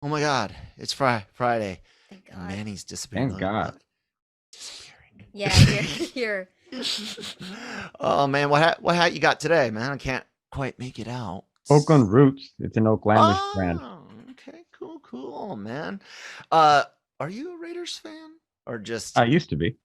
Oh my God, it's Friday. Thank And God. Manny's disappearing. Thank God. Look, Yeah, you're you're disappearing. Oh man, what hat you got today, man? I can't quite make it out. Oakland Roots. It's an Oaklandish brand. Oh, okay, cool, man. Uh, are you a Raiders fan or just I used to be.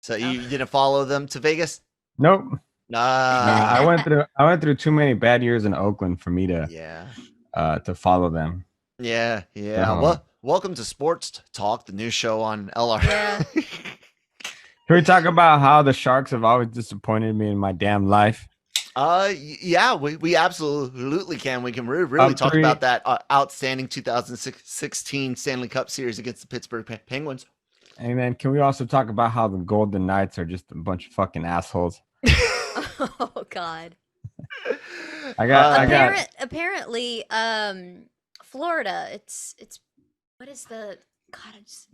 so oh. you didn't follow them to Vegas? Nope. Nah, I went through too many bad years in Oakland for me yeah, to follow them. yeah. So Well, welcome to Sports Talk, the new show on LR. Yeah. can we talk about how the Sharks have always disappointed me in my damn life? Yeah, we absolutely can. We can really Up talk about three, that outstanding 2016 Stanley Cup series against the Pittsburgh Penguins. and then can we also talk about how the Golden Knights are just a bunch of fucking assholes? Oh God. I got Apparently, Florida. It's what is the God? It's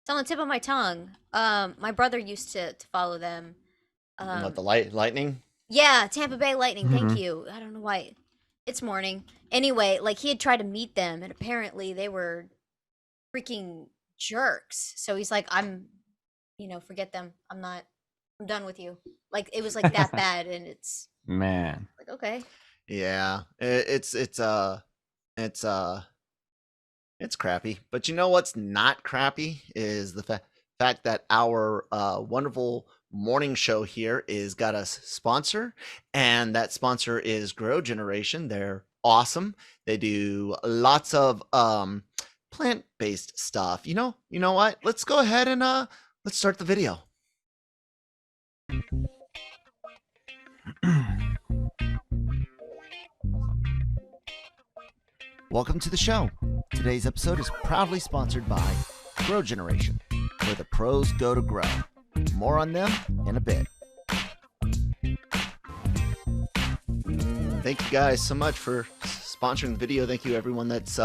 on the tip of my tongue. My brother used to follow them. What the Um, lightning? yeah, Tampa Bay Lightning. Thank Mhm. you. I don't know why. It's morning. Anyway, like he had tried to meet them, and apparently they were freaking jerks. So he's like, forget them. I'm done with you. Like it was like that bad, and it's man. like okay. Yeah, it's it's crappy. But you know what's not crappy is the fact that our wonderful morning show here is got a sponsor, and that sponsor is Grow Generation. They're awesome. They do lots of plant-based stuff. You know what? Let's go ahead and let's start the video. Welcome to the show. Today's episode is proudly sponsored by Grow Generation, where the pros go to grow. More on them in a bit. Thank you guys so much for sponsoring the video. Thank you everyone that's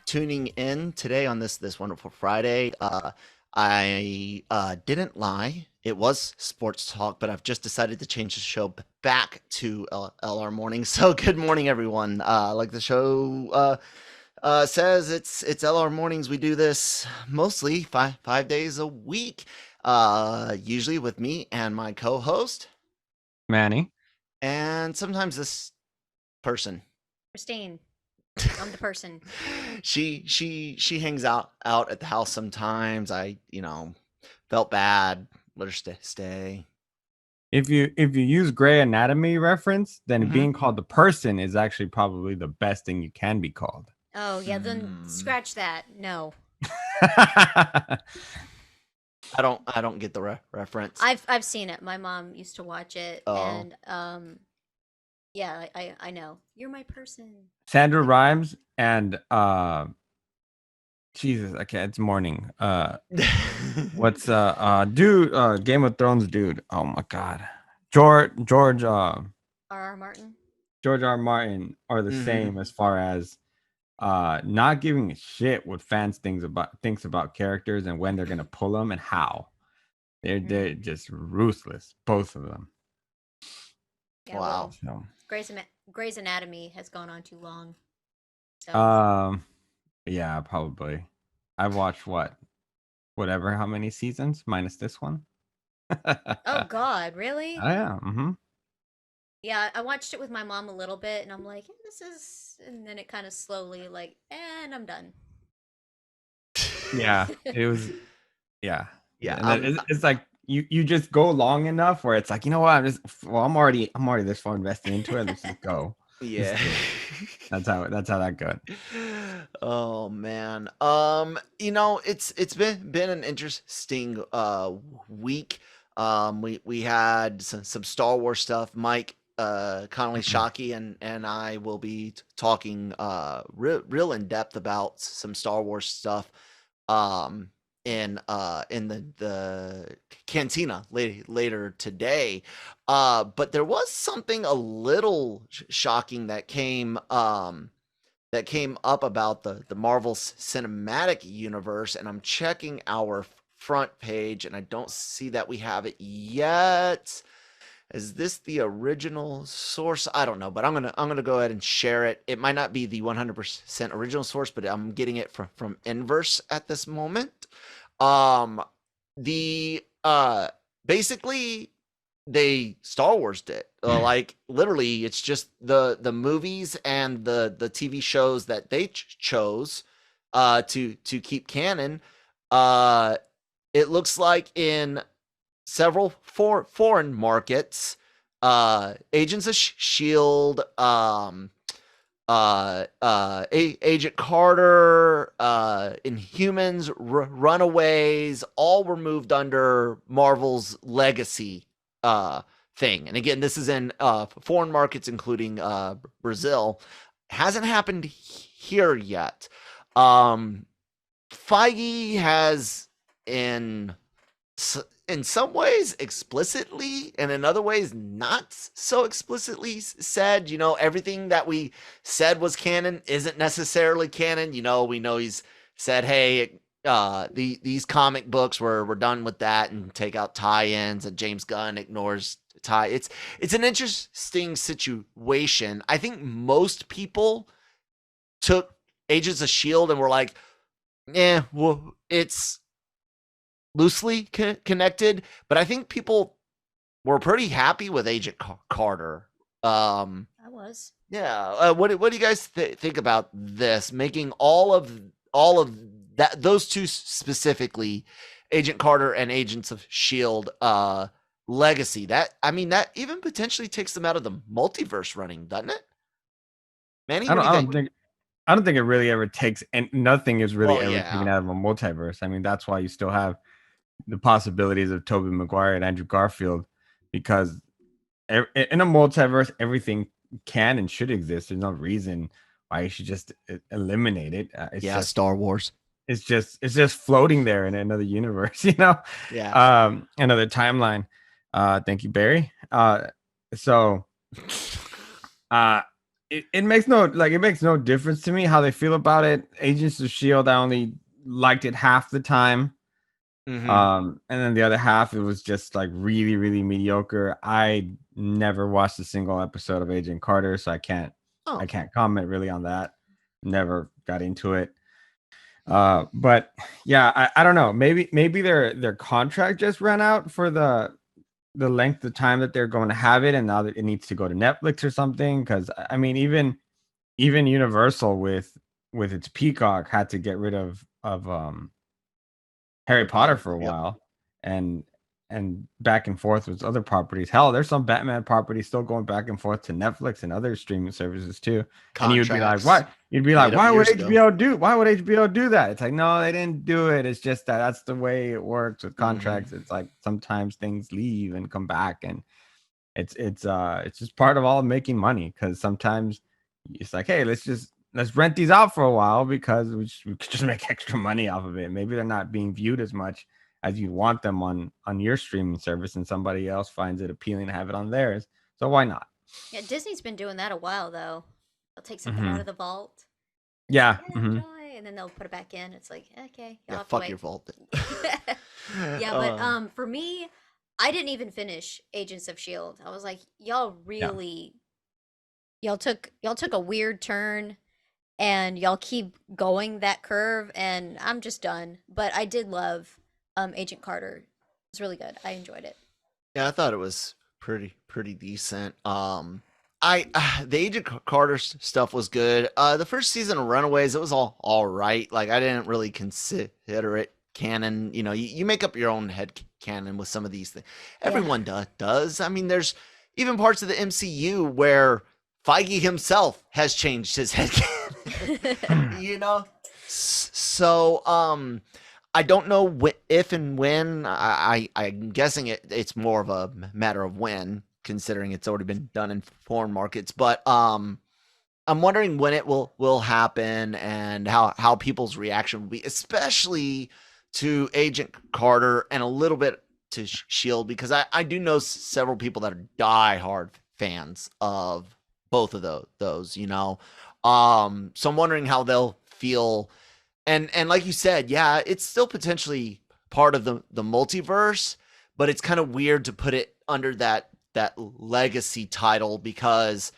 tuning in today on this wonderful Friday. I didn't lie. It was sports talk, but I've just decided to change the show back to LRMornings. So good morning, everyone. Like the show says, it's LRMornings. We do this mostly five days a week, usually with me and my co-host, Manny. and sometimes this person. Christine, I'm the person. She hangs out at the house sometimes. I felt bad. Let her stay. If you use Grey Anatomy reference, then Mhm. being called the person is actually probably the best thing you can be called. Oh yeah, then scratch that. No, I don't get the reference. I've seen it. My mom used to watch it, Oh. and yeah, I know. You're my person. Sandra Rhimes and Jesus, okay, it's morning. What's dude, Game of Thrones dude. Oh my god. George R.R. Martin. George R. R. Martin are the same as far as not giving a shit what fans thinks about characters and when they're gonna pull them and how. They're just ruthless, both of them. Yeah, Wow. well, Grey's Anatomy has gone on too long. So Yeah, probably. I've watched whatever, how many seasons minus this one. oh God, really? Oh yeah. Mm-hmm. Yeah, I watched it with my mom a little bit, and I'm like, this is, and then it kind of slowly like, and I'm done. Yeah, it was. Yeah, Yeah. and then it's like you just go long enough where it's like, you know what, I'm already this far invested into it. Let's just go. Yeah. That's how that goes. Oh man. It's been an interesting week. We had some Star Wars stuff. Mike Connolly Shockey and I will be talking real in depth about some Star Wars stuff in the cantina later today. But there was something a little shocking that came up about the Marvel Cinematic Universe, and I'm checking our front page, and I don't see that we have it yet. Is this the original source? I don't know, but I'm gonna go ahead and share it. It might not be the 100% original source, but I'm getting it from Inverse at this moment. Um, the basically they Star Wars did. Like literally, it's just the movies and the TV shows that they chose to keep canon. Uh, it looks like in several foreign markets, Agents of Shield, Agent Carter, Inhumans, Runaways, all were moved under Marvel's Legacy thing. And again, this is in foreign markets, including Brazil. Hasn't happened here yet. Feige has in in some ways explicitly and in other ways not so explicitly said, everything that we said was canon isn't necessarily canon. We know he's said, hey, these comic books we're done with that and take out tie-ins, and James Gunn ignores tie. It's an interesting situation. I think most people took Agents of Shield and were like, well, it's loosely connected, but I think people were pretty happy with Agent Carter. I was. Yeah. What do you guys think about this? Making all of that, those two specifically, Agent Carter and Agents of Shield, legacy. That even potentially takes them out of the multiverse running, doesn't it? Manny, what do you think? I don't think it really ever takes, and nothing is really ever yeah. taken out of a multiverse. I mean, that's why you still have the possibilities of Tobey Maguire and Andrew Garfield, because in a multiverse, everything can and should exist. There's no reason why you should just eliminate it. It's just Star Wars. It's just floating there in another universe, Yeah. Another timeline. Thank you, Barry. So it makes no difference to me how they feel about it. Agents of Shield, I only liked it half the time. Mm-hmm. And then the other half, it was just like really, really mediocre. I never watched a single episode of Agent Carter, so I can't comment really on that. Never got into it. But yeah, I don't know. Maybe their contract just ran out for the length of time that they're going to have it, and now that it needs to go to Netflix or something. Because I mean, even Universal with its Peacock had to get rid of Harry Potter for a while, and back and forth with other properties. Hell, there's some Batman properties still going back and forth to Netflix and other streaming services too. And you'd be like, what? You'd be like, why would HBO do that? It's like, no, they didn't do it. It's just that's the way it works with contracts. It's like sometimes things leave and come back, and it's just part of all making money, because sometimes it's like, hey, let's rent these out for a while because we could just make extra money off of it. Maybe they're not being viewed as much as you want them on your streaming service, and somebody else finds it appealing to have it on theirs. So why not? Yeah, Disney's been doing that a while though. They'll take something out of the vault. Yeah. And then they'll put it back in. It's like, okay, yeah, fuck your vault. Yeah, but for me, I didn't even finish Agents of Shield. I was like, y'all really, y'all took a weird turn, and y'all keep going that curve, and I'm just done. But I did love Agent Carter. It's really good. I enjoyed it. Yeah, I thought it was pretty decent. The Agent Carter stuff was good. The first season of Runaways, it was all right. Like, I didn't really consider it canon. You make up your own head canon with some of these things. Everyone does. I mean, there's even parts of the MCU where Feige himself has changed his head canon. So I don't know if and when. I'm guessing it's more of a matter of when, considering it's already been done in foreign markets. But I'm wondering when it will happen, and how people's reaction will be, especially to Agent Carter and a little bit to Shield, because I do know several people that are diehard fans of both of those. So I'm wondering how they'll feel. And like you said, yeah, it's still potentially part of the multiverse, but it's kind of weird to put it under that that legacy title, because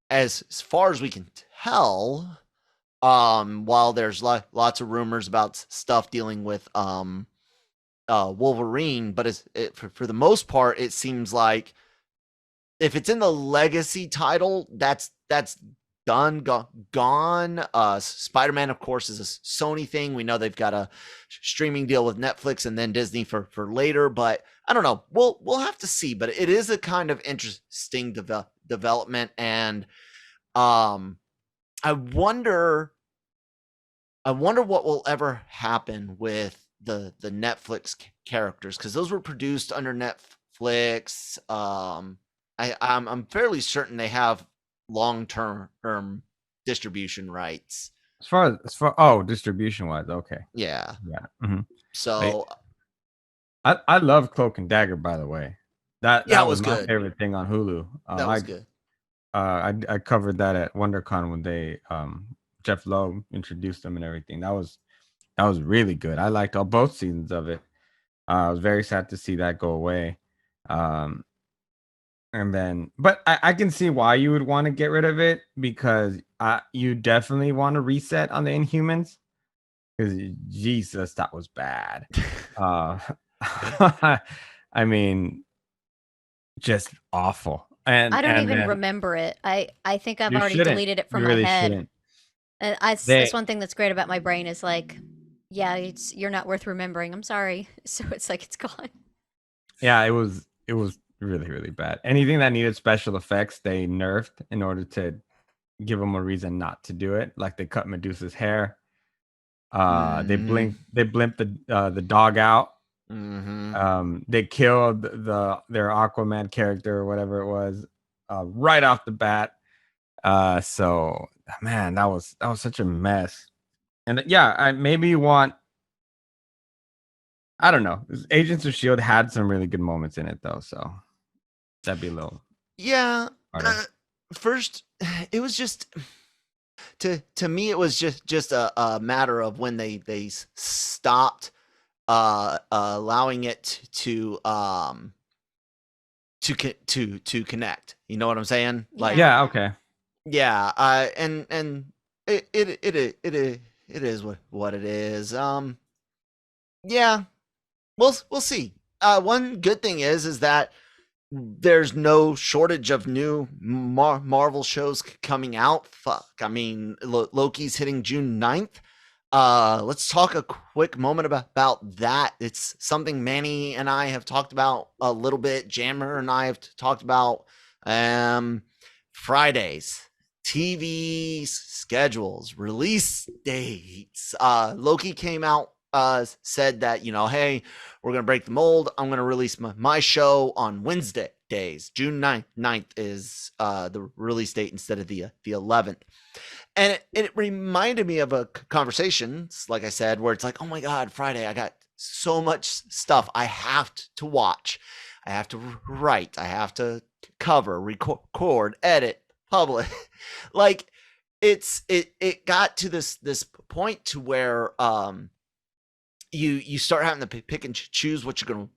as far as we can tell, while there's lots of rumors about stuff dealing with Wolverine, but for the most part, it seems like if it's in the legacy title, that's done, gone. Spider-Man, of course, is a Sony thing. We know they've got a streaming deal with Netflix and then Disney for later, but I don't know. We'll have to see. But it is a kind of interesting development, and I wonder what will ever happen with the Netflix characters, because those were produced under Netflix. I'm fairly certain they have long-term distribution rights. As far distribution wise, okay. Yeah. Yeah. So I love Cloak and Dagger, by the way. That was my good. favorite thing on Hulu. That was good. I covered that at WonderCon when they Jeff Lowe introduced them and everything. That was really good. I liked both seasons of it. I was very sad to see that go away. And then, but I can see why you would want to get rid of it, because you definitely want to reset on the Inhumans, because Jesus, that was bad. I mean, just awful. And I don't even then, remember it. I think I've you already shouldn't. deleted it from You my really head. shouldn't. And that's one thing that's great about my brain is like, yeah, you're not worth remembering. I'm sorry. So it's like it's gone. Yeah, it was really, really bad. Anything that needed special effects, they nerfed in order to give them a reason not to do it. Like they cut Medusa's hair. They blimped the dog out. They killed their Aquaman character or whatever it was right off the bat. So man, that was such a mess. And yeah, maybe you want, I don't know. Agents of Shield had some really good moments in it though, so that'd be a little first it was just to me it was just a matter of when they stopped allowing it to connect. You know what I'm saying? Like, yeah, okay. Yeah, and it is what it is. Yeah, we'll see. One good thing is that there's no shortage of new Marvel shows coming out. Fuck, I mean, Loki's hitting June 9th. Let's talk a quick moment about that. It's something Manny and I have talked about a little bit. Jammer and I have talked about Fridays, TV schedules, release dates. Loki came out, said that, hey, we're going to break the mold. I'm going to release my show on Wednesday days. June 9th is the release date instead of the 11th. And it reminded me of a conversation, like I said, where it's like, oh my God, Friday, I got so much stuff I have to watch. I have to write. I have to cover, record, edit, publish. Like it got to this point to where you start having to pick and choose what you're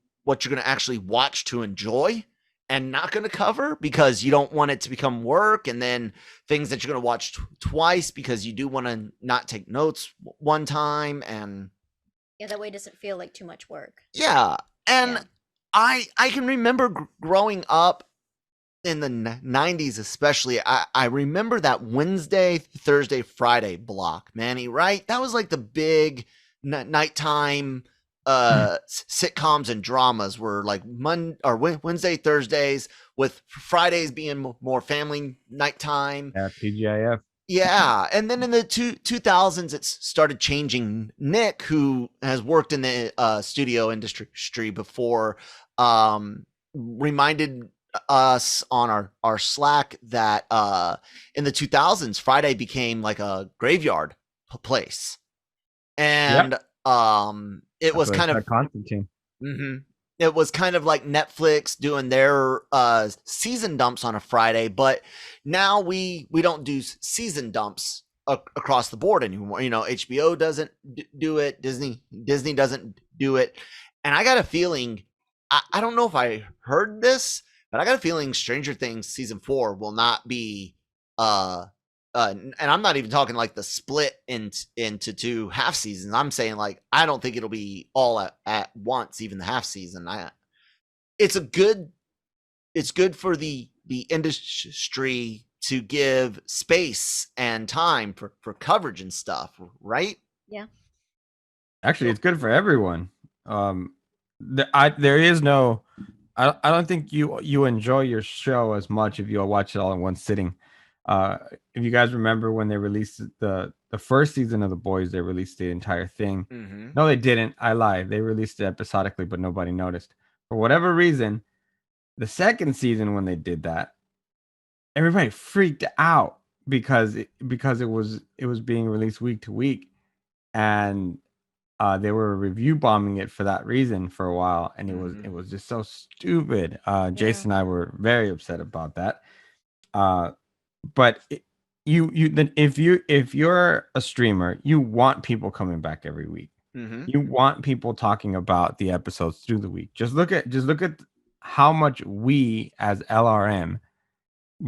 gonna actually watch to enjoy and not going to cover, because you don't want it to become work, and then things that you're going to watch twice because you do want to not take notes one time. And yeah, that way it doesn't feel like too much work. Yeah. And yeah. I can remember growing up in the 90s, especially. I remember that Wednesday, Thursday, Friday block, Manny, right? That was like the big nighttime sitcoms and dramas were like Wednesday, Thursdays, with Fridays being more family nighttime. Yeah, TGIF. Yeah, and then in the 2000s, it started changing. Nick, who has worked in the studio industry before, reminded us on our Slack that in the 2000s, Friday became like a graveyard place, and it was kind of Constantine. It was kind of like Netflix doing their season dumps on a Friday, but now we don't do season dumps across the board anymore. HBO doesn't do it. Disney doesn't do it. And I got a feeling, I don't know if I heard this, But I got a feeling Stranger Things season 4 will not be and I'm not even talking like the split into 2 half seasons. I'm saying like I don't think it'll be all at once, even the half season. It's a good it's good for the industry to give space and time for coverage and stuff, right? Yeah. Actually, it's good for everyone. There is no. I don't think you enjoy your show as much if you watch it all in one sitting. If you guys remember when they released the first season of The Boys, they released the entire thing. Mm-hmm. No, they didn't. I lied. They released it episodically, but nobody noticed. For whatever reason, the second season when they did that, everybody freaked out because it was being released week to week, and they were review bombing it for that reason for a while, and it was just so stupid. Yeah. Jason and I were very upset about that. But you then if you're a streamer, you want people coming back every week. Mm-hmm. You want people talking about the episodes through the week. Just look at how much we as LRM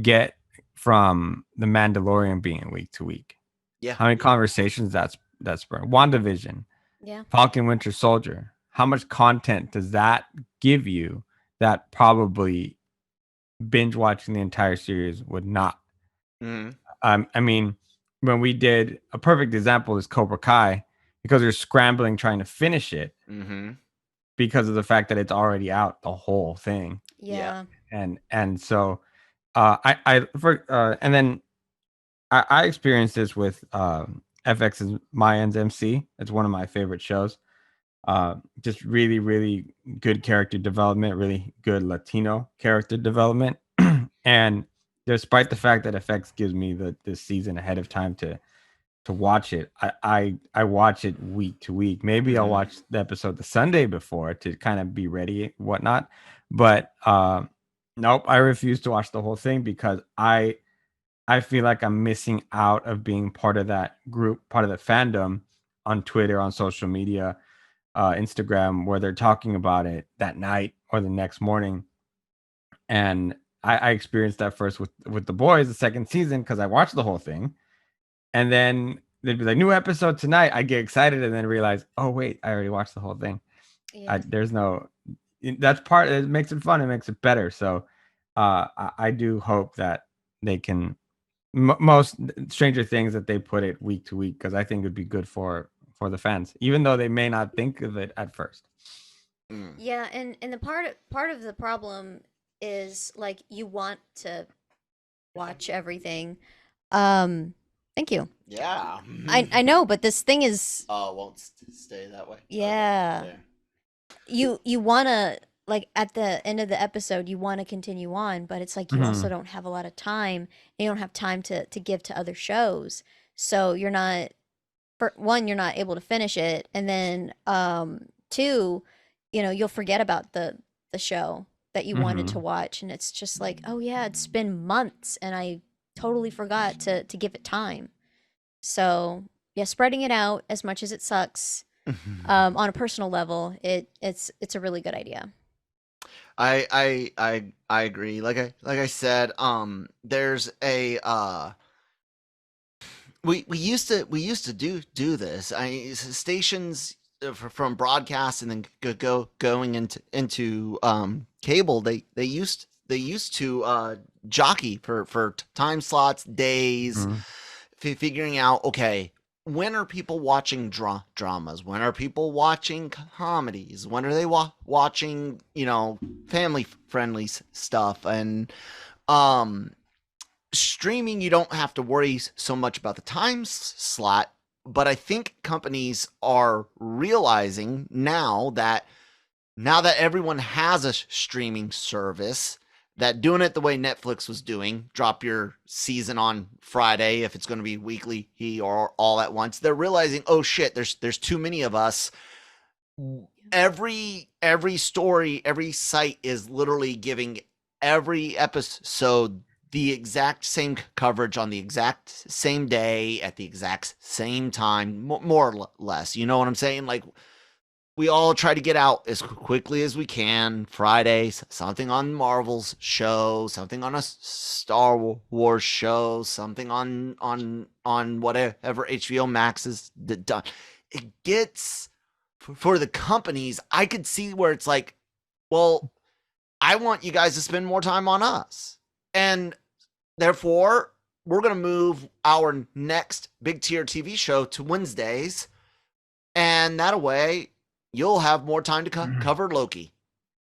get from the Mandalorian being week to week. Yeah. How many conversations that's spurred. WandaVision, Yeah. Falcon Winter Soldier. How much content does that give you that probably binge watching the entire series would not? Mm-hmm. I mean, when we did a perfect example is Cobra Kai, because you're scrambling trying to finish it Mm-hmm. because of the fact that it's already out the whole thing, Yeah. and so and then I experienced this with FX's Mayans MC. It's one of my favorite shows. Just really, really good character development, really good Latino character development. And despite the fact that FX gives me this season ahead of time to watch it, I watch it week to week. Maybe I'll watch the episode the Sunday before to kind of be ready, whatnot. But nope, I refuse to watch the whole thing because I feel like I'm missing out of being part of that group, part of the fandom on Twitter, on social media, Instagram, where they're talking about it that night or the next morning. And I experienced that first with The Boys, the second season, because I watched the whole thing. And then they'd be like, new episode tonight. I get excited and then realize, oh, wait, I already watched the whole thing. Yeah. There's no, that's part, it makes it fun. It makes it better. So I do hope that they can, most Stranger Things, that they put it week to week, because I think it'd be good for the fans, even though they may not think of it at first. Mm. Yeah, and the part of the problem is like you want to watch everything. Thank you. Yeah. I know, but this thing is Oh, it won't stay that way. yeah. Okay. You want to like at the end of the episode you want to continue on, but it's like you also don't have a lot of time and you don't have time to give to other shows. So you're not for one you're not able to finish it, and then two, you know, you'll forget about the show that you wanted to watch, and it's just like, oh yeah, it's been months and I totally forgot to give it time. So yeah, spreading it out as much as it sucks, on a personal level, it's a really good idea. I agree. Like I said, there's a we used to do this. Stations from broadcast and then going into cable. They used to jockey for time slots, days, figuring out, okay, when are people watching dramas? When are people watching comedies? When are they watching, family friendly stuff? And um, streaming, you don't have to worry so much about the time slot. But I think companies are realizing now that everyone has a streaming service, that doing it the way Netflix was doing, drop your season on Friday if it's going to be weekly or all at once, they're realizing, oh shit, there's too many of us. Every story, every site is literally giving every episode the exact same coverage on the exact same day at the exact same time, more or less. You know what I'm saying? Like, we all try to get out as quickly as we can. Fridays, something on Marvel's show, something on a Star Wars show, something on whatever HBO Max is done. It gets for the companies. I could see where it's like, well, I want you guys to spend more time on us, and therefore we're going to move our next big tier TV show to Wednesdays, and that way you'll have more time to cover Loki.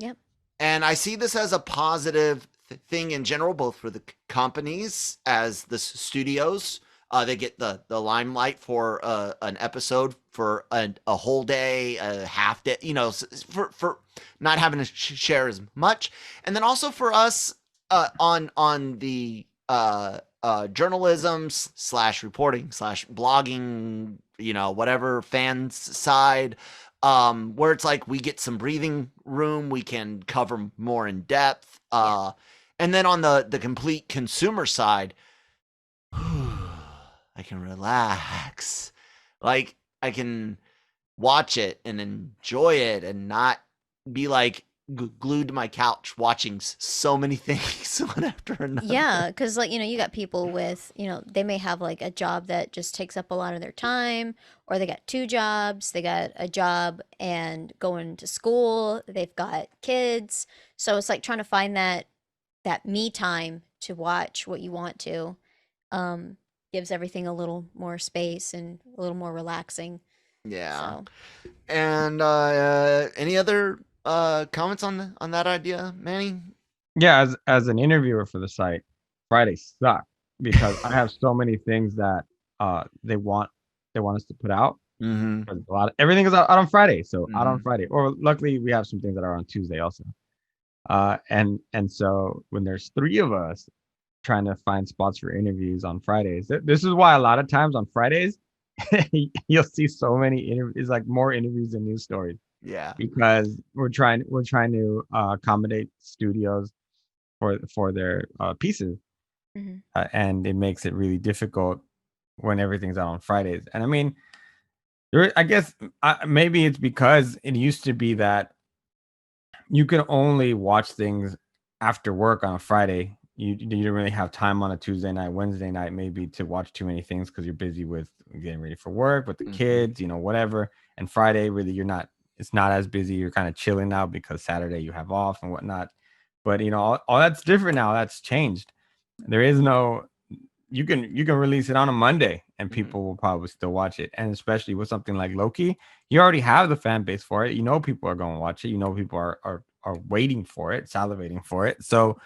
Yep. And I see this as a positive thing in general, both for the companies as the studios. They get the limelight for an episode for a whole day, a half day, for not having to share as much, and then also for us on the journalism slash reporting slash blogging, whatever fans side, where it's like we get some breathing room, we can cover more in depth, and then on the complete consumer side, I can relax, like I can watch it and enjoy it and not be like glued to my couch watching so many things one after another. Yeah, because like you got people with they may have like a job that just takes up a lot of their time, or they got two jobs. They got a job and going to school. They've got kids, so it's like trying to find that me time to watch what you want to. Gives everything a little more space and a little more relaxing. Yeah. So And any other comments on that idea, Manny? Yeah, as an interviewer for the site, Fridays suck because I have so many things that they want us to put out. Mm-hmm. Everything is out on Friday, so out on Mm-hmm. Friday. Or luckily we have some things that are on Tuesday also. And so when there's three of us trying to find spots for interviews on Fridays, this is why a lot of times on Fridays you'll see so many interviews, like more interviews than news stories, Yeah. because we're trying to accommodate studios for their pieces, mhm. and it makes it really difficult when everything's out on Fridays. And I mean, I guess maybe it's because it used to be that you could only watch things after work on a Friday. You didn't really have time on a Tuesday night, Wednesday night, maybe to watch too many things because you're busy with getting ready for work, with the Mm-hmm. kids, whatever. And Friday, really, you're not. It's not as busy. You're kind of chilling now because Saturday you have off and whatnot. But all that's different now. That's changed. There is no. You can release it on a Monday and Mm-hmm. people will probably still watch it. And especially with something like Loki, you already have the fan base for it. People are going to watch it. People are waiting for it, salivating for it. So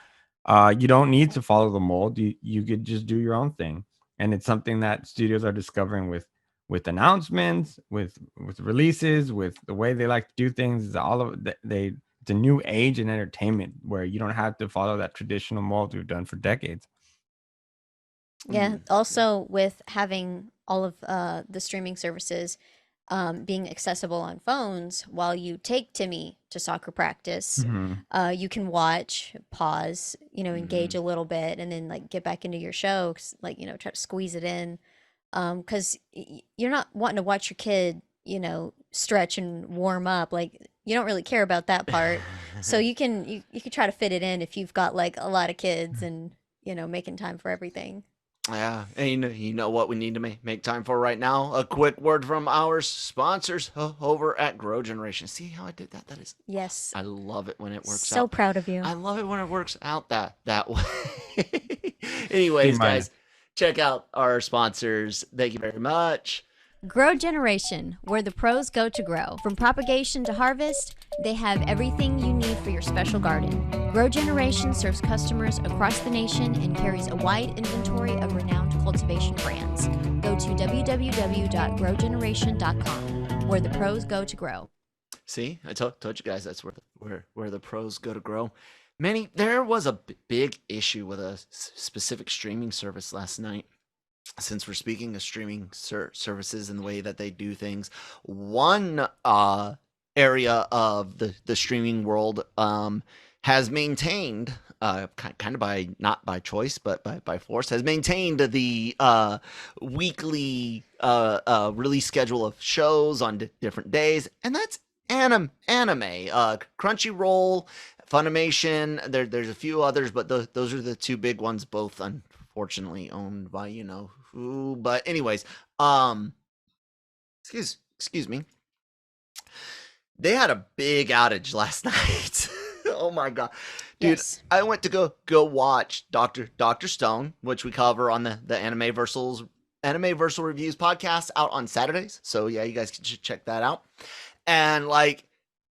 you don't need to follow the mold. You could just do your own thing. And it's something that studios are discovering with announcements, with releases, with the way they like to do things. Is all of they it's a new age in entertainment where you don't have to follow that traditional mold we've done for decades. Yeah. Also, with having all of the streaming services being accessible on phones while you take Timmy to soccer practice, Mm-hmm. you can watch, pause, engage Mm-hmm. a little bit, and then like get back into your show, like try to squeeze it in, because you're not wanting to watch your kid, stretch and warm up. Like you don't really care about that part, so you can try to fit it in if you've got like a lot of kids and making time for everything. Yeah, and you know what we need to make time for right now? A quick word from our sponsors over at Grow Generation. See how I did that? That is, Yes. I love it when it works So out. proud of you. I love it when it works out that way. C Anyways, minus. guys, check out our sponsors. Thank you very much. Grow Generation, where the pros go to grow. From propagation to harvest, they have everything you need for your special garden. Grow Generation serves customers across the nation and carries a wide inventory of renowned cultivation brands. Go to www.growgeneration.com, where the pros go to grow. See, I told you guys that's where the pros go to grow. Manny, there was a big issue with a specific streaming service last night. Since we're speaking of streaming services and the way that they do things, one area of the streaming world has maintained, kind of by not by choice but by force, has maintained the weekly release schedule of shows on different days, and that's anime. Crunchyroll, Funimation. There's a few others, but those are the two big ones. Both unfortunately owned by you know who. But anyways, excuse me. They had a big outage last night. Oh my god, dude! Yes. I went to go watch Doctor Stone, which we cover on the Anime Versal Reviews podcast out on Saturdays. So yeah, you guys can check that out. And like,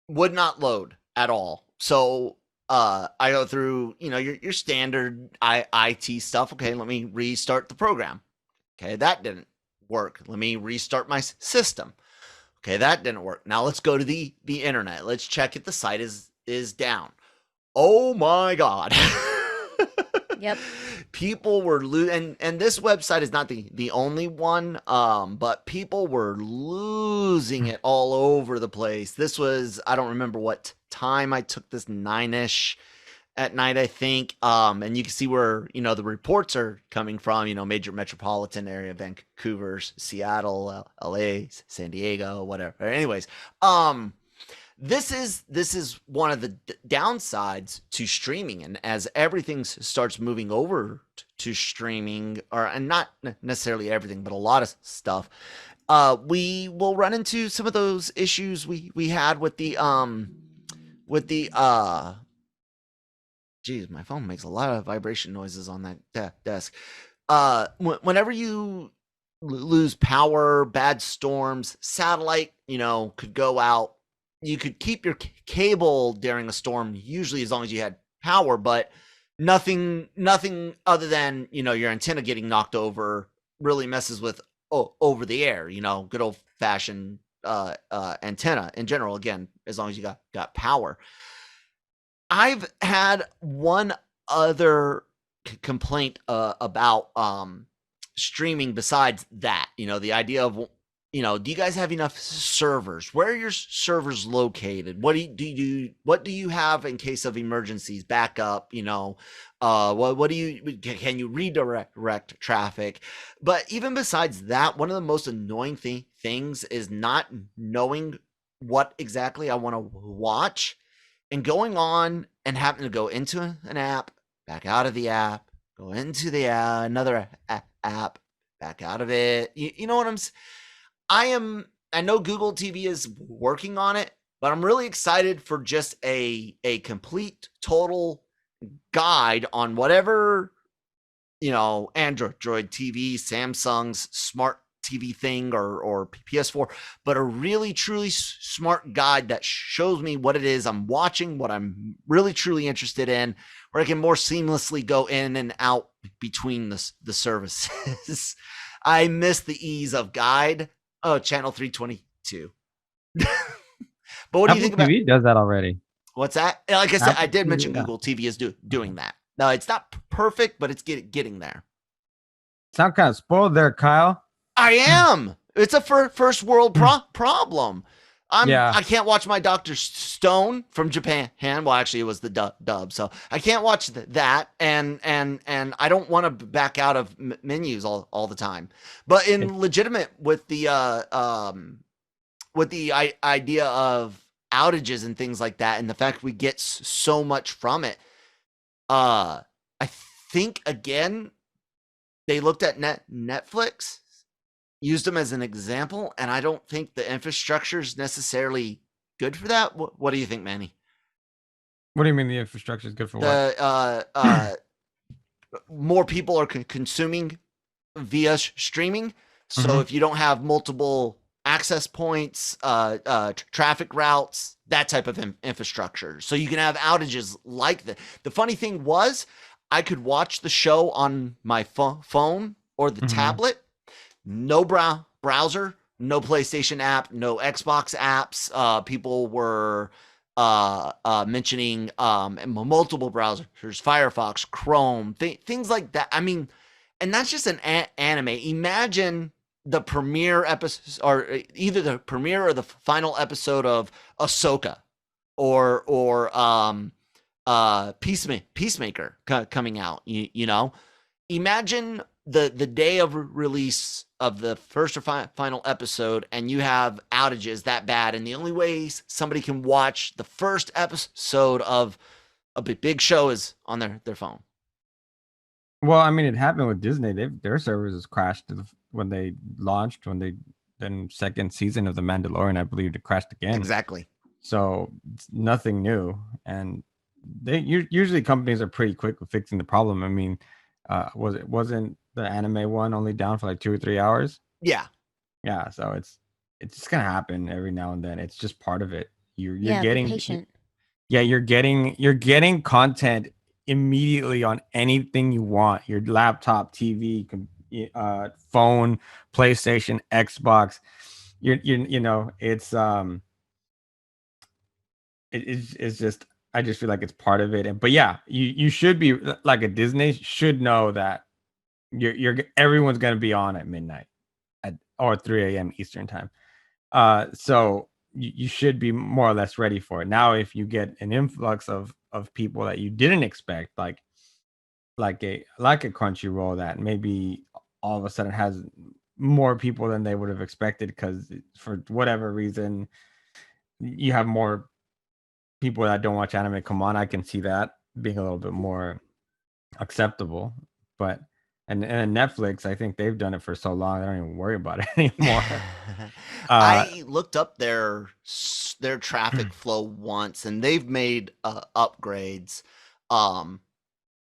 would not load at all. So I go through you know your standard IT stuff. Okay, let me restart the program. Okay, that didn't work. Let me restart my system. Okay, that didn't work. Now let's go to the internet. Let's check if the site is down. Oh my god. Yep. People were and this website is not the only one, but people were losing it all over the place. This was I don't remember what time I took this, 9ish at night, I think. And you can see where, you know, the reports are coming from, you know, major metropolitan area, Vancouver, Seattle, LA, San Diego, whatever. Anyways, this is one of the downsides to streaming, and as everything starts moving over to streaming, and not necessarily everything, but a lot of stuff, we will run into some of those issues we had with the geez, my phone makes a lot of vibration noises on that desk. Whenever you lose power, bad storms, satellite, you know, could go out. You could keep your cable during a storm, usually as long as you had power, but nothing other than, you know, your antenna getting knocked over really messes with over the air, you know, good old fashioned antenna in general, again, as long as you got power. I've had one other complaint about streaming besides that. You know, the idea of, you know, do you guys have enough servers? Where are your servers located? What what do you have in case of emergencies, backup? You know, what do you can you redirect traffic? But even besides that, one of the most annoying things is not knowing what exactly I want to watch and going on and having to go into an app, back out of the app, go into the another app, back out of it. You know what I know Google TV is working on it, but I'm really excited for just a complete total guide on whatever, you know, Android TV, Samsung's smart TV thing or PS4, but a really truly smart guide that shows me what it is I'm watching, what I'm really truly interested in, where I can more seamlessly go in and out between the services. I miss the ease of guide. Oh, channel 322. But what do you think Apple about TV does that already. what's that? Like I said, I Apple did TV, mention yeah. Google TV is doing that. No, it's not perfect, but it's getting there. Sound kind of spoiled there, Kyle. I am. It's a first world problem. Yeah. I can't watch my Doctor Stone from Japan. Well, actually, it was the dub, so I can't watch that, and I don't want to back out of menus all the time. But in legitimate with the idea of outages and things like that, and the fact we get so much from it, I think again they looked at Netflix, used them as an example, and I don't think the infrastructure is necessarily good for that. What do you think, Manny? What do you mean the infrastructure is good for what? More people are consuming via streaming. So if you don't have multiple access points, traffic routes, that type of infrastructure, so you can have outages like that. The funny thing was, I could watch the show on my phone or the tablet. No browser, no PlayStation app, no Xbox apps. People were mentioning multiple browsers, Firefox, Chrome, things like that. I mean, and that's just an anime. Imagine the premiere episode, or either the premiere or the final episode of Ahsoka, or Peacemaker coming out. You know, imagine the day of release of the first or final episode, and you have outages that bad, and the only way somebody can watch the first episode of a big show is on their phone. Well, I mean, it happened with Disney. Their servers crashed when they launched. Then second season of The Mandalorian, I believe, it crashed again. Exactly. So it's nothing new, and usually companies are pretty quick with fixing the problem. I mean, wasn't the anime one only down for like 2 or 3 hours? Yeah. Yeah. So it's just gonna happen every now and then. It's just part of it. You're Yeah, be getting patient. yeah, you're getting content immediately on anything you want. Your laptop, TV, phone, PlayStation, Xbox. You know, it's just, I just feel like it's part of it. But yeah, you should be like, a Disney should know that everyone's gonna be on at midnight or 3 a.m. Eastern time. So you should be more or less ready for it. Now, if you get an influx of people that you didn't expect, like a Crunchyroll, that maybe all of a sudden has more people than they would have expected because for whatever reason you have more people that don't watch anime come on, I can see that being a little bit more acceptable. But and Netflix, I think they've done it for so long, I don't even worry about it anymore. I looked up their traffic flow once, and they've made upgrades. And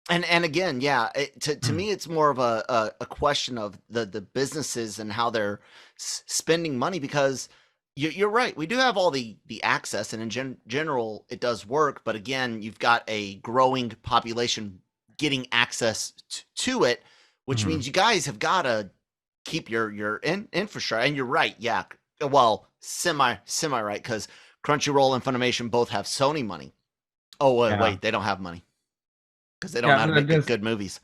again, yeah, to me, it's more of a question of the businesses and how they're spending money, because you're right. We do have all the access, and in general, it does work. But again, you've got a growing population getting access to it, which means you guys have got to keep your infrastructure. And you're right, yeah. Well, semi right, because Crunchyroll and Funimation both have Sony money. Oh Yeah. wait, they don't have money because they don't know how to make good movies.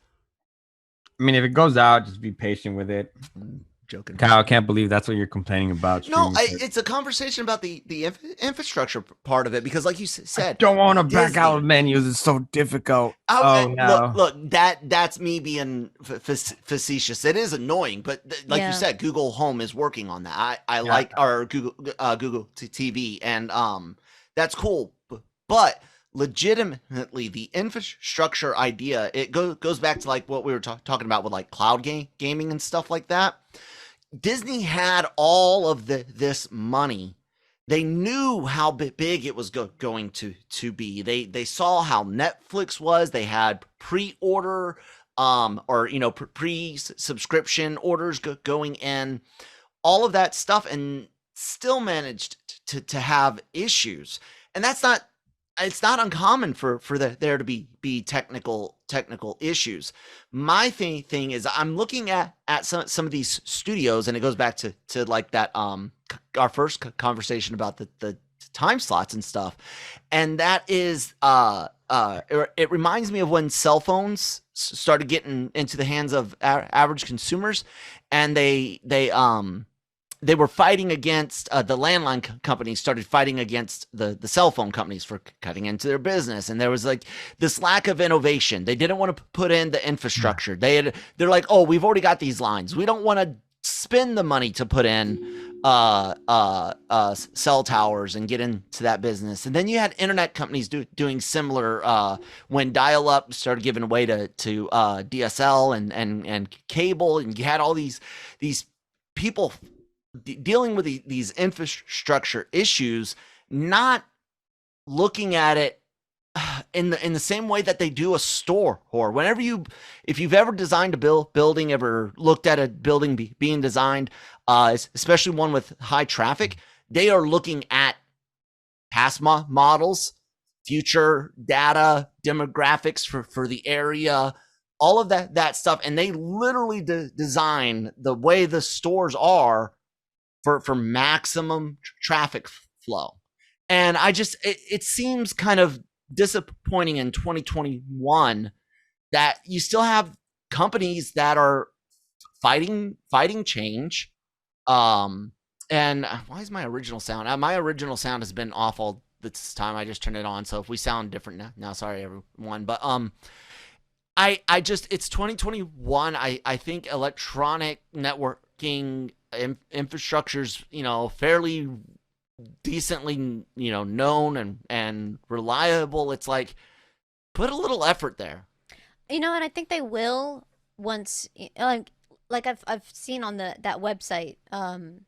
I mean, if it goes out, just be patient with it. Joking. Kyle, I can't believe that's what you're complaining about. No, it's a conversation about the infrastructure part of it, because, like you said, I don't want to back out of menus. It's so difficult. No. Look, that's me being facetious. It is annoying, but like you said, Google Home is working on that. I like our Google TV, and that's cool. But legitimately, the infrastructure idea, it goes back to like what we were talking about with like cloud gaming and stuff like that. Disney had all of this money. They knew how big it was going to be. They saw how Netflix was. They had pre-order or pre-subscription orders going in, all of that stuff, and still managed to have issues. And it's not uncommon for there to be technical issues. My thing is, I'm looking at some of these studios, and it goes back to like that our first conversation about the time slots and stuff, and that is it reminds me of when cell phones started getting into the hands of average consumers, and they were fighting against the landline companies started fighting against the cell phone companies for cutting into their business. And there was like this lack of innovation. They didn't want to put in the infrastructure. They're like, oh, we've already got these lines. We don't want to spend the money to put in cell towers and get into that business. And then you had internet companies doing similar when dial-up started giving away to DSL and cable, and you had all these people dealing with these infrastructure issues, not looking at it in the same way that they do a store. Or if you've ever designed a building, ever looked at a building being designed, especially one with high traffic, they are looking at past models, future data, demographics for the area, all of that stuff, and they literally design the way the stores are for maximum traffic flow. And it seems kind of disappointing in 2021 that you still have companies that are fighting change. And why is my original sound? My original sound has been awful this time. I just turned it on, so if we sound different now, sorry everyone. But I just it's 2021. I think electronic networking infrastructure's fairly decently known and reliable. It's like put a little effort there. And I think they will once like I've seen on that website down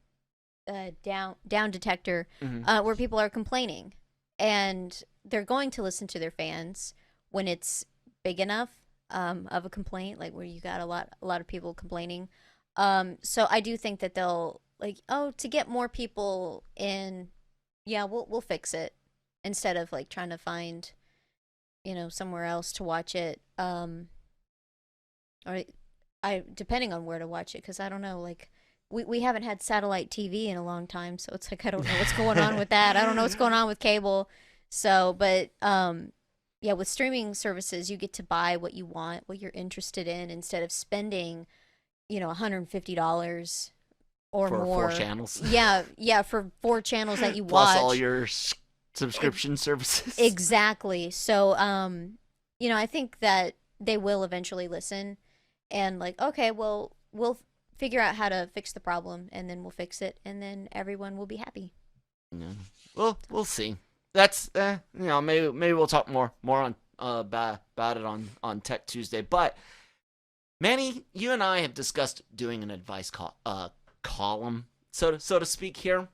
detector where people are complaining, and they're going to listen to their fans when it's big enough of a complaint, like where you got a lot of people complaining. So I do think that they'll like, oh, to get more people in, yeah, we'll fix it, instead of like trying to find somewhere else to watch it. Or I depending on where to watch it, because I don't know, like we haven't had satellite TV in a long time, so it's like I don't know what's going on with that. I don't know what's going on with cable. So, but yeah, with streaming services, you get to buy what you want, what you're interested in, instead of spending, $150 or for more. 4 channels. Yeah, for 4 channels that you Plus watch. all your subscription services. Exactly. So, I think that they will eventually listen and like, okay, well, we'll figure out how to fix the problem, and then we'll fix it, and then everyone will be happy. Yeah. Well, we'll see. That's maybe we'll talk more on about it on Tech Tuesday. But Manny, you and I have discussed doing an advice column, so to speak here.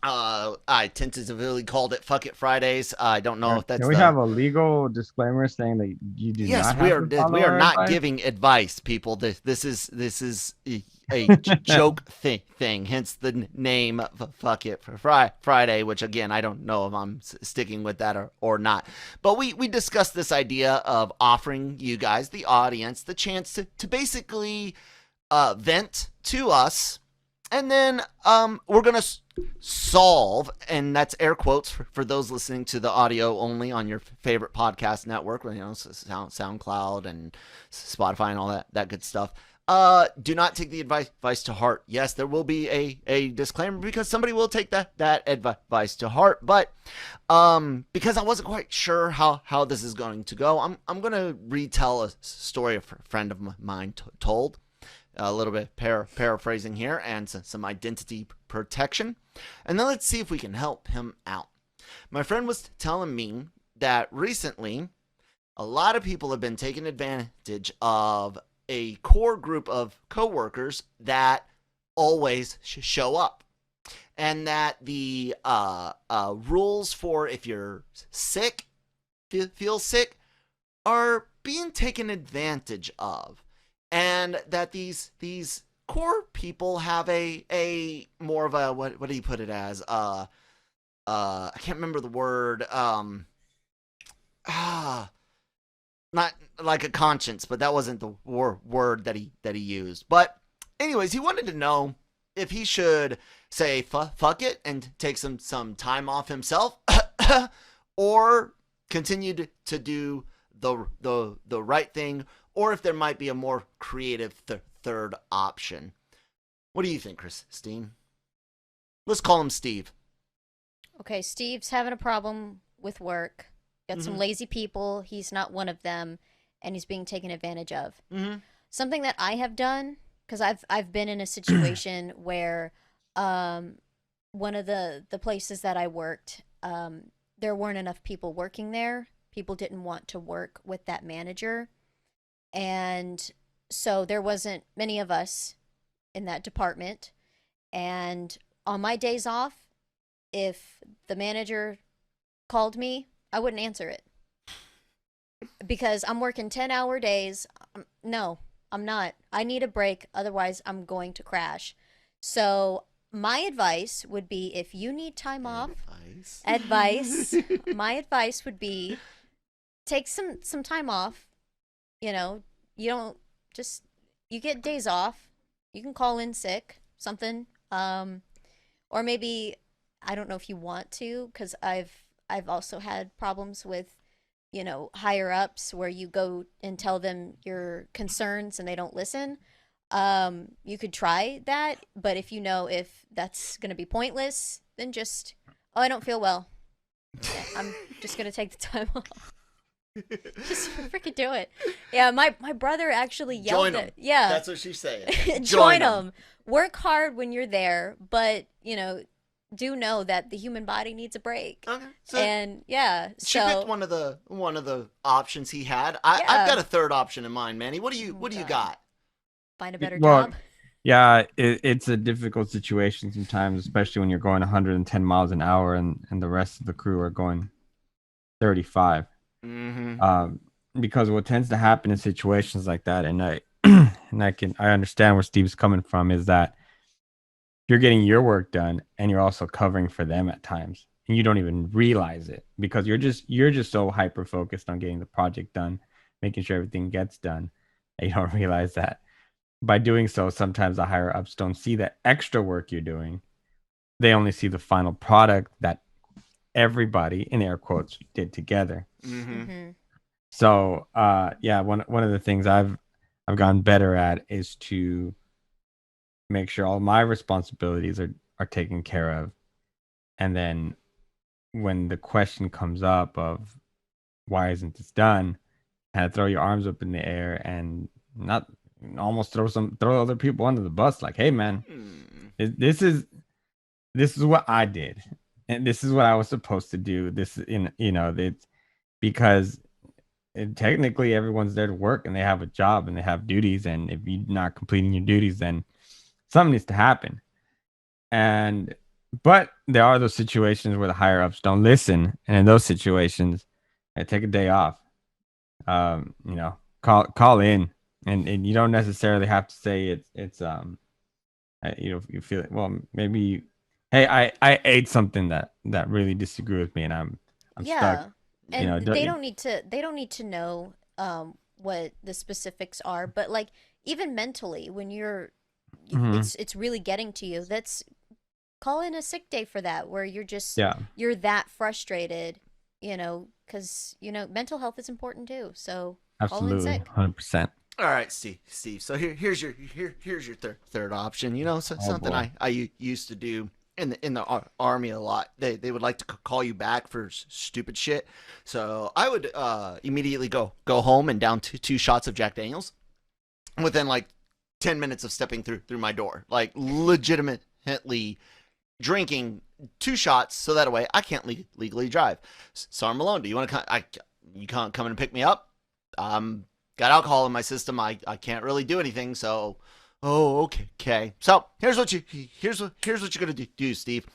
I tentatively called it "Fuck It Fridays." I don't know if that's. Can we have a legal disclaimer saying that you do yes, not have we are not advice? giving advice, people. This is a joke thing. Hence the name "Fuck It for Friday," which again I don't know if I'm sticking with that or not. But we discussed this idea of offering you guys, the audience, the chance to basically vent to us. And then we're going to solve, and that's air quotes for those listening to the audio only on your favorite podcast network, SoundCloud and Spotify and all that good stuff. Do not take the advice to heart. Yes, there will be a disclaimer because somebody will take that advice to heart. But because I wasn't quite sure how this is going to go, I'm going to retell a story a friend of mine told. A little bit paraphrasing here, and some identity protection. And then let's see if we can help him out. My friend was telling me that recently a lot of people have been taking advantage of a core group of coworkers that always show up. And that the rules for if you're sick, feel sick, are being taken advantage of. And that these core people have a more of a what do you put it as? I can't remember the word. Not like a conscience, but that wasn't the word that he used. But anyways, he wanted to know if he should say fuck it and take some time off himself, or continue to do the right thing, or if there might be a more creative third option. What do you think, Christine? Let's call him Steve. Okay, Steve's having a problem with work. Got some lazy people. He's not one of them, and he's being taken advantage of. Something that I have done, because I've been in a situation where one of the places that I worked, there weren't enough people working there. People didn't want to work with that manager. And so there wasn't many of us in that department. And on my days off, if the manager called me, I wouldn't answer it. Because I'm working 10-hour days. No, I'm not. I need a break. Otherwise, I'm going to crash. So my advice would be, if you need time off, my advice would be take some time off. You don't just, you get days off. You can call in sick, something. Or maybe, I don't know if you want to, because I've also had problems with, higher ups where you go and tell them your concerns and they don't listen. You could try that, but if that's going to be pointless, then just, I don't feel well. Yeah, I'm just going to take the time off. Just freaking do it. Yeah, my brother actually yelled Join 'em. at. Yeah, That's what she's saying. join 'em. them. Work hard when you're there, but do know that the human body needs a break. Okay. So And yeah, she picked so one of the options he had. I've yeah. got a third option in mind, Manny. What do you God. got? Find a better Well, job. yeah, it's a difficult situation sometimes, especially when you're going 110 miles an hour and the rest of the crew are going 35. Mm-hmm. Because what tends to happen in situations like that, and I understand where Steve's coming from, is that you're getting your work done and you're also covering for them at times, and you don't even realize it because you're just so hyper focused on getting the project done, making sure everything gets done, and you don't realize that by doing so, sometimes the higher ups don't see the extra work you're doing. They only see the final product that everybody, in air quotes, did together. Mm-hmm. So, yeah, one of the things I've gotten better at is to make sure all my responsibilities are taken care of, and then when the question comes up of why isn't this done, kind of throw your arms up in the air and not almost throw other people under the bus, like, hey man, this is what I did, and this is what I was supposed to do. This it's because technically everyone's there to work and they have a job and they have duties, and if you're not completing your duties, then something needs to happen. And but there are those situations where the higher ups don't listen, and in those situations, I take a day off. Call in, and you don't necessarily have to say you feel it. Well, maybe, hey, I ate something that really disagreed with me, and I'm stuck. Yeah. And Don't they don't need to know what the specifics are, but like even mentally when Mhm. it's really getting to you, that's call in a sick day for that where Yeah, you're that frustrated, cuz mental health is important too. So call in absolutely, sick. 100%. All right, Steve. So here's your third option. Oh Something boy. I used to do in the army a lot. They would like to call you back for stupid shit. So I would immediately go home and down two shots of Jack Daniels within like 10 minutes of stepping through my door. Like legitimately drinking two shots so that way I can't legally drive. So I'm alone. Do you want to come? You can't come and pick me up. Got alcohol in my system. I can't really do anything. So, oh, okay. So here's what you're gonna do, Steve.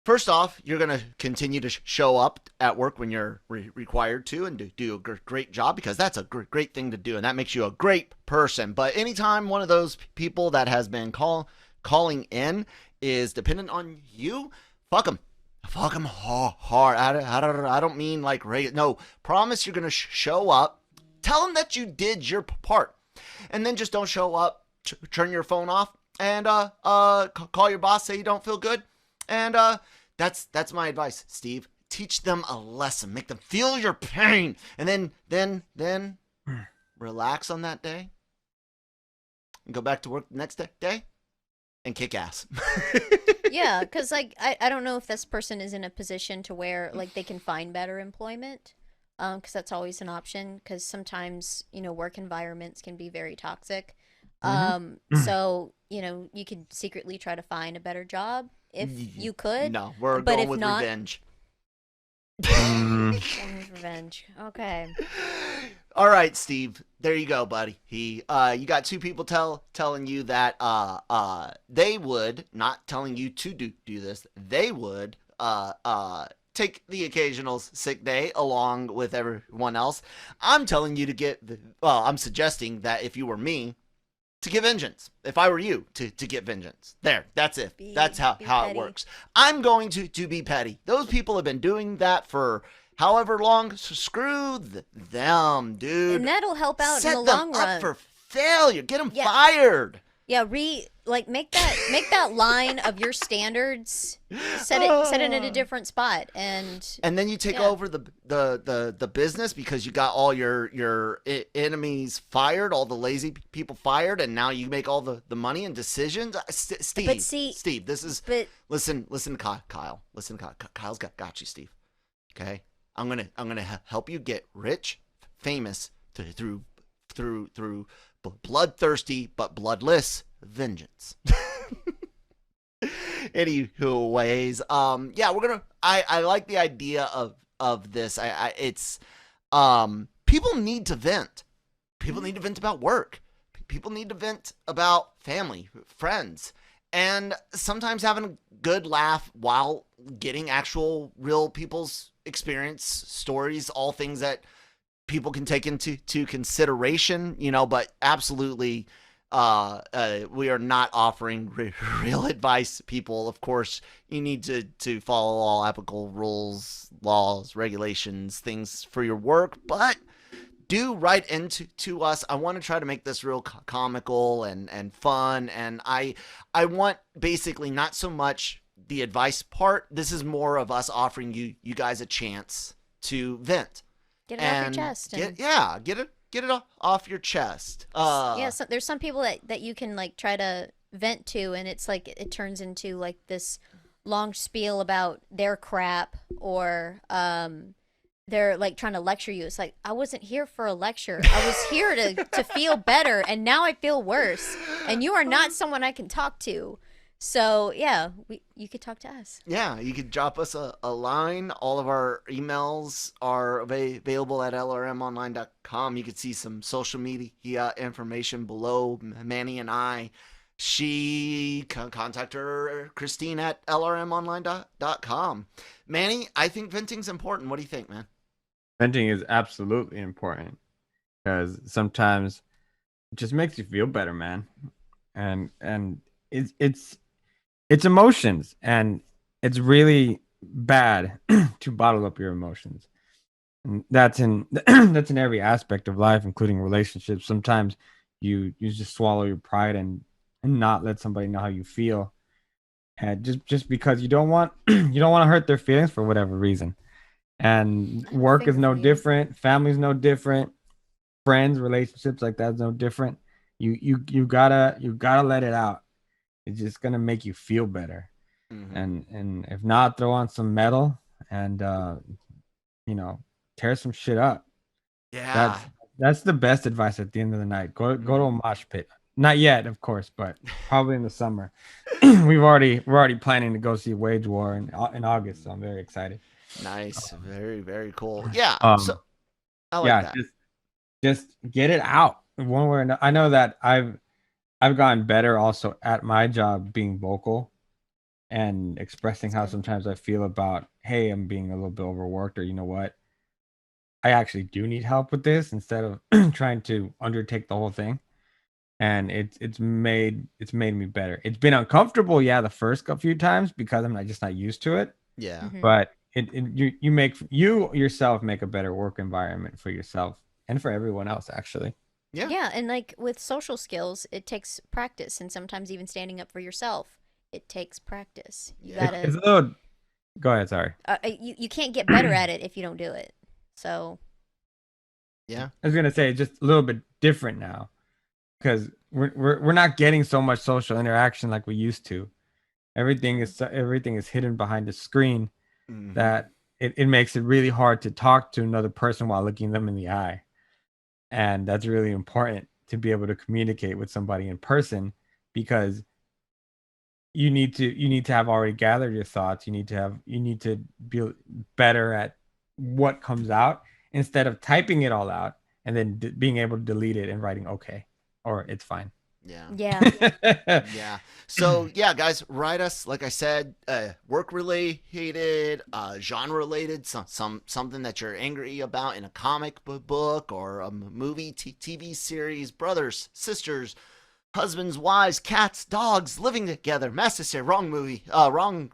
First off, you're gonna continue to show up at work when you're required to, and do a great job because that's a great thing to do, and that makes you a great person. But anytime one of those people that has been calling in is dependent on you, fuck them. Fuck them hard. I don't mean like no. Promise you're gonna show up. Tell them that you did your part, and then just don't show up. Turn your phone off and call your boss. Say you don't feel good, and that's my advice, Steve. Teach them a lesson. Make them feel your pain, and then relax on that day, and go back to work the next day and kick ass. Yeah, cuz like I don't know if this person is in a position to where like they can find better employment. Because that's always an option. Because sometimes work environments can be very toxic. So you could secretly try to find a better job if you could. No, we're but going if with not, revenge. Revenge. Okay. All right, Steve. There you go, buddy. You got two people telling you that they would, not telling you to do this. They would take the occasional sick day along with everyone else. I'm telling you I'm suggesting that if you were me, to get vengeance. If I were you, to get vengeance. That's it. That's how it works. I'm going to be petty. Those people have been doing that for however long. So screw them, dude. And that'll help out Set in the them long up run. for failure. Get them fired. Yeah, make that line of your standards. Set it at a different spot, and then you take over the business because you got all your enemies fired, all the lazy people fired, and now you make all the money and decisions. Steve, but see, Steve, listen to Kyle. Listen to Kyle. Kyle's got you, Steve. Okay, I'm gonna help you get rich, famous through bloodthirsty but bloodless vengeance. Anyways, yeah, we're gonna. I like the idea of this. It's people need to vent. People need to vent about work. People need to vent about family, friends, and sometimes having a good laugh while getting actual real people's experience stories, all things that people can take into consideration, but absolutely we are not offering real advice, people. Of course, you need to follow all applicable rules, laws, regulations, things for your work, but do write into to us. I want to try to make this real comical and fun, and I want basically not so much the advice part. This is more of us offering you guys a chance to vent. Get it off your chest. Get it off your chest. Yeah, so there's some people that you can like try to vent to, and it's like it turns into like this long spiel about their crap, or they're like trying to lecture you. It's like, I wasn't here for a lecture. I was here to feel better, and now I feel worse. And you are not someone I can talk to. So yeah, you could talk to us. Yeah, you could drop us a line. All of our emails are available at LRMonline.com. You could see some social media information below. Manny and I, she can contact her, Christine, at LRMonline.com. Manny, I think venting's important. What do you think, man? Venting is absolutely important because sometimes it just makes you feel better, man. And it's emotions, and it's really bad to bottle up your emotions. And that's in that's in every aspect of life, including relationships. Sometimes you just swallow your pride and not let somebody know how you feel, and just because you don't want you don't want to hurt their feelings for whatever reason. And work is no different, family's no different, friends, relationships like that's no different. You gotta let it out. It's just gonna make you feel better. And if not, throw on some metal and tear some shit up. Yeah. That's the best advice at the end of the night. Go to a mosh pit. Not yet, of course, but probably in the summer. we're already planning to go see Wage War in August, so I'm very excited. Nice. Very, very cool. Yeah. So I like that. Just get it out one way or another. I know that I've gotten better also at my job being vocal and expressing how sometimes I feel about, hey, I'm being a little bit overworked, or you know what, I actually do need help with this, instead of trying to undertake the whole thing. And it's made me better. It's been uncomfortable, yeah, the first few times because I'm just not used to it. Yeah. But you yourself make a better work environment for yourself and for everyone else, actually. Yeah, and like with social skills, it takes practice, and sometimes even standing up for yourself, it takes practice. You gotta. It's a little. Go ahead. Sorry. You can't get better at it if you don't do it. So. Yeah. I was gonna say it's just a little bit different now, because we're not getting so much social interaction like we used to. Everything is hidden behind the screen. That it makes it really hard to talk to another person while looking them in the eye. And that's really important, to be able to communicate with somebody in person, because you need to have already gathered your thoughts. You need to be better at what comes out, instead of typing it all out and then being able to delete it and writing okay, or it's fine. Yeah. Yeah. So yeah, guys, write us. Like I said, work related, genre related, something that you're angry about in a comic book or a movie, TV series, brothers, sisters, husbands, wives, cats, dogs living together, mess this here, wrong movie, wrong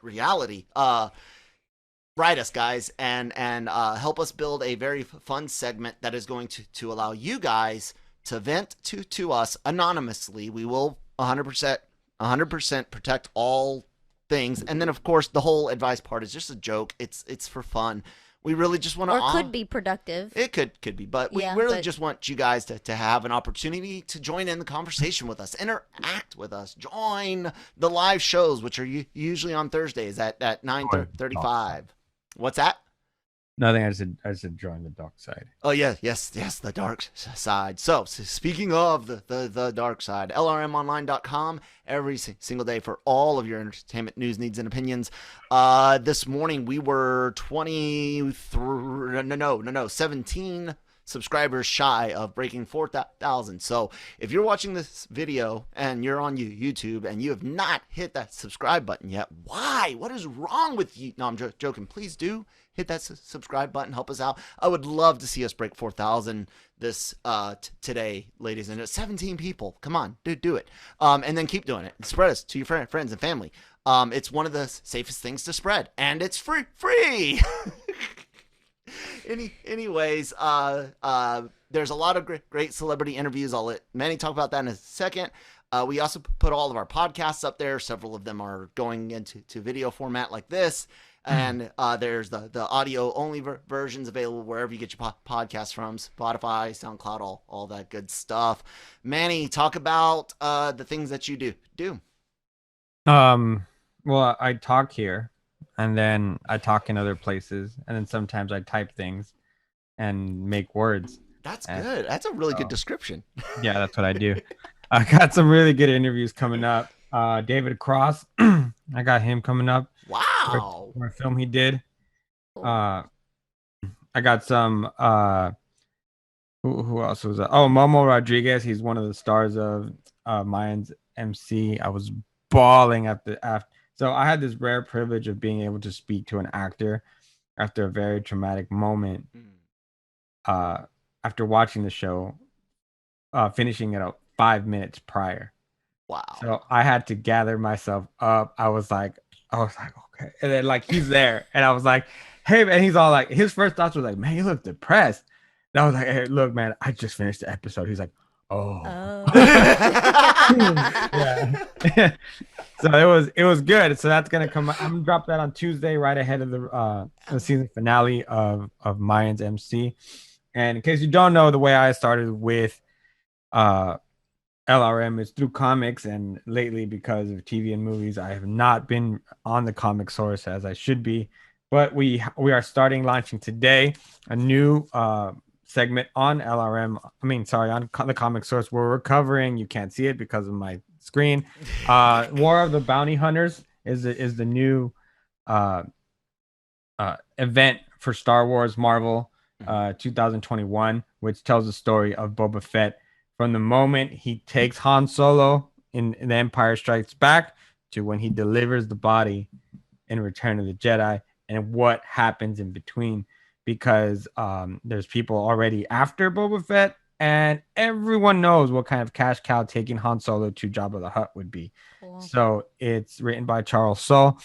reality. Write us, guys, and help us build a very fun segment that is going to allow you guys to vent to us anonymously. We will 100% protect all things. And then, of course, the whole advice part is just a joke. It's for fun. We really just want to... Or could be productive. It could be. But we really just want you guys to have an opportunity to join in the conversation with us. Interact with us. Join the live shows, which are usually on Thursdays at 9:35. What's that? Nothing. I just joined the dark side. Oh yeah, yes, the dark side. So, speaking of the dark side, LRMonline.com every single day for all of your entertainment news, needs, and opinions. This morning we were 23, no, 17 subscribers shy of breaking 4,000. So if you're watching this video and you're on YouTube and you have not hit that subscribe button yet, why? What is wrong with you? No, I'm joking. Please do hit that subscribe button. Help us out. I would love to see us break 4,000 this today, ladies and 17 people. Come on, do it. And then keep doing it. Spread us to your friends and family. It's one of the safest things to spread, and it's free. Anyways, there's a lot of great celebrity interviews. I'll let Manny talk about that in a second. We also put all of our podcasts up there. Several of them are going into video format like this. And there's the audio only versions available wherever you get your podcasts from, Spotify, SoundCloud, all that good stuff. Manny, talk about the things that you do. Well, I talk here, and then I talk in other places, and then sometimes I type things and make words. That's good. That's a really good description. Yeah, that's what I do. I got some really good interviews coming up. David Cross, I got him coming up. Wow. For a film he did. Cool. I got some who else was that? Oh, Momo Rodriguez. He's one of the stars of Mayans MC. I was bawling after. So I had this rare privilege of being able to speak to an actor after a very traumatic moment. After watching the show, finishing it up 5 minutes prior. Wow. So I had to gather myself up. I was like, okay. And then like he's there, and I was like, hey, man. He's all like, his first thoughts were like, man, you look depressed. And I was like, hey, look, man, I just finished the episode. He's like, oh. Yeah. So it was good. So that's gonna come. I'm gonna drop that on Tuesday, right ahead of the season finale of Mayans MC. And in case you don't know, the way I started with LRM is through comics, and lately because of TV and movies, I have not been on the comic source as I should be. But we are launching today a new segment on LRM. On the comic source, where we're covering. You can't see it because of my screen. War of the Bounty Hunters is the new event for Star Wars Marvel 2021, which tells the story of Boba Fett from the moment he takes Han Solo in The Empire Strikes Back to when he delivers the body in Return of the Jedi, and what happens in between, because there's people already after Boba Fett, and everyone knows what kind of cash cow taking Han Solo to Jabba the Hutt would be. Cool. So it's written by Charles Soule.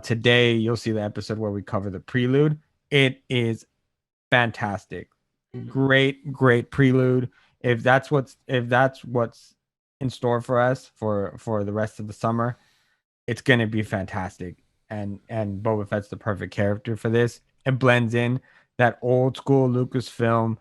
Today you'll see the episode where we cover the prelude. It is fantastic. Great prelude. If that's what's in store for us for the rest of the summer, it's gonna be fantastic. And Boba Fett's the perfect character for this. It blends in that old school Lucasfilm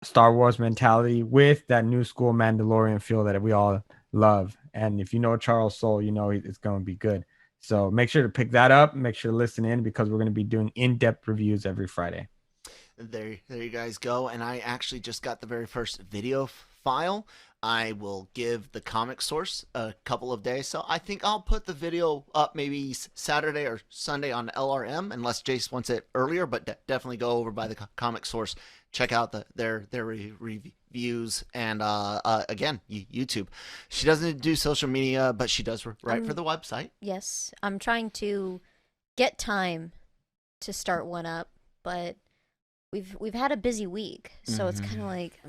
Star Wars mentality with that new school Mandalorian feel that we all love. And if you know Charles Soule, you know it's going to be good. So make sure to pick that up. Make sure to listen in, because we're going to be doing in-depth reviews every Friday. There you guys go. And I actually just got the very first video file. I will give the comic source a couple of days. So I think I'll put the video up maybe Saturday or Sunday on LRM, unless Jace wants it earlier, but definitely go over by the comic source. Check out their reviews, and again, YouTube. She doesn't do social media, but she does write for the website. Yes, I'm trying to get time to start one up, but we've had a busy week, so it's kind of like,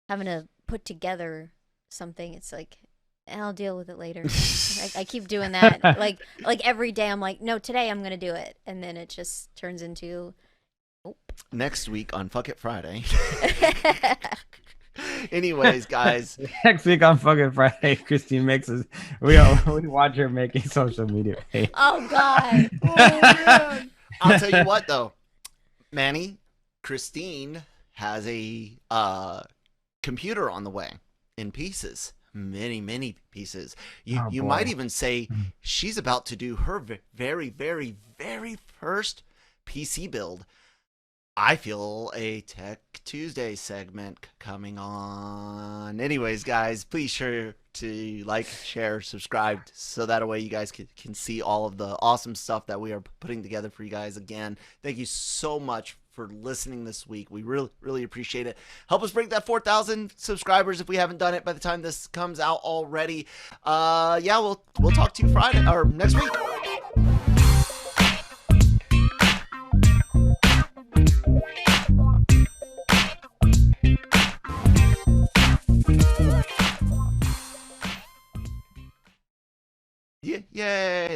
having to put together something. It's like, I'll deal with it later. I keep doing that. like every day I'm like, no, today I'm gonna do it, and then it just turns into next week on Fuck It Friday. Anyways, guys. Next week on fucking Friday, Christine makes us. We watch her making social media page. Oh God. Oh, man. I'll tell you what, though, Manny, Christine has a computer on the way in pieces. Many pieces. You might even say she's about to do her very, very, very first PC build, I feel a Tech Tuesday segment coming on. Anyways, guys, please sure to like, share, subscribe, so that way you guys can see all of the awesome stuff that we are putting together for you guys. Again, thank you so much for listening this week. We really appreciate it. Help us break that 4,000 subscribers if we haven't done it by the time this comes out already. Yeah, we'll talk to you Friday or next week. Yay!